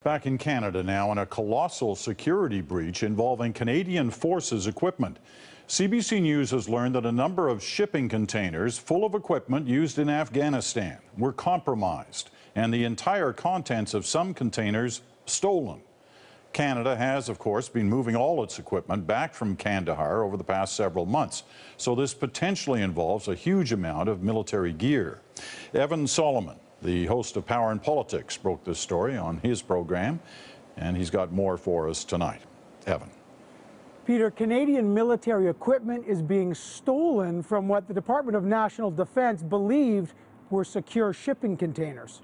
Back in Canada now, in a colossal security breach involving Canadian Forces equipment. CBC News has learned that a number of shipping containers full of equipment used in Afghanistan were compromised and the entire contents of some containers stolen. Canada has, of course, been moving all its equipment back from Kandahar over the past several months, so this potentially involves a huge amount of military gear. Evan Solomon, the host of Power and Politics, broke this story on his program, and he's got more for us tonight. Evan. Peter, Canadian military equipment is being stolen from what the Department of National Defence believed were secure shipping containers.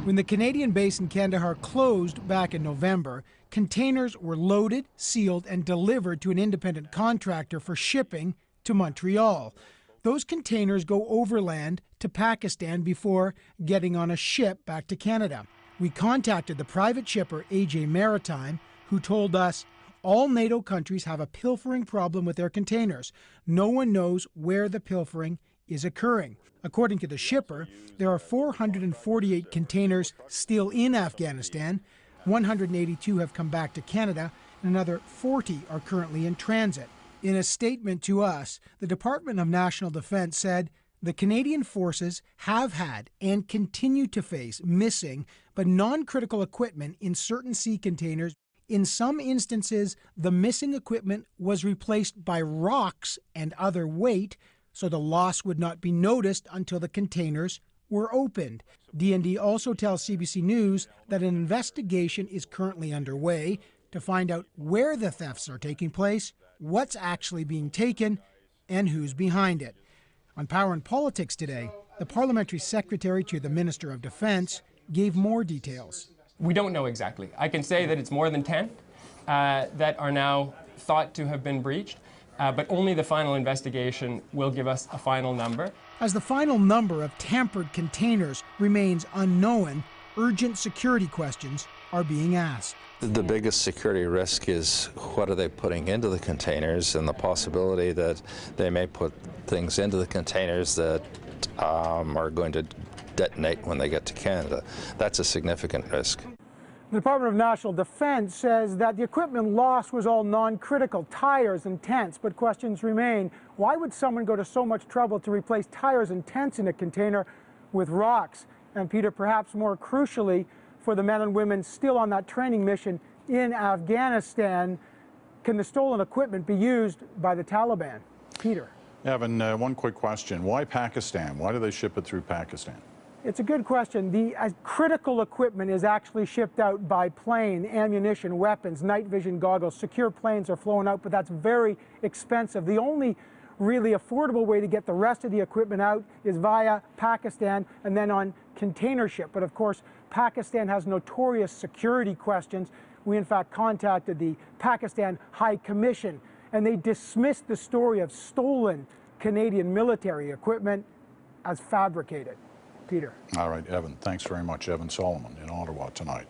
When the Canadian base in Kandahar closed back in November, containers were loaded, sealed, and delivered to an independent contractor for shipping to Montreal. Those containers go overland to Pakistan before getting on a ship back to Canada. We contacted the private shipper AJ Maritime, who told us all NATO countries have a pilfering problem with their containers. No one knows where the pilfering is occurring. According to the shipper, there are 448 containers still in Afghanistan, 182 have come back to Canada, and another 40 are currently in transit. In a statement to us, the Department of National Defence said the Canadian Forces have had and continue to face missing but non-critical equipment in certain sea containers. In some instances, the missing equipment was replaced by rocks and other weight, so the loss would not be noticed until the containers were opened. DND also tells CBC News that an investigation is currently underway to find out where the thefts are taking place, what's actually being taken, and who's behind it. On Power and Politics today, the parliamentary secretary to the Minister of Defence gave more details. We don't know exactly. I can say that it's more than 10 that are now thought to have been breached, but only the final investigation will give us a final number. As the final number of tampered containers remains unknown, urgent security questions are being asked. The biggest security risk is what are they putting into the containers, and the possibility that they may put things into the containers that are going to detonate when they get to Canada. That's a significant risk. The Department of National Defence says that the equipment lost was all non-critical, tires and tents, but questions remain. Why would someone go to so much trouble to replace tires and tents in a container with rocks? And Peter, perhaps more crucially, for the men and women still on that training mission in Afghanistan, can the stolen equipment be used by the Taliban? Peter. Evan, one quick question. Why Pakistan? Why do they ship it through Pakistan? It's a good question. The critical equipment is actually shipped out by plane, ammunition, weapons, night vision goggles. Secure planes are flown out, but that's very expensive. The only really affordable way to get the rest of the equipment out is via Pakistan and then on container ship. But of course, Pakistan has notorious security questions. We in fact contacted the Pakistan High Commission, and they dismissed the story of stolen Canadian military equipment as fabricated. Peter. All right, Evan, thanks very much. Evan Solomon in Ottawa tonight.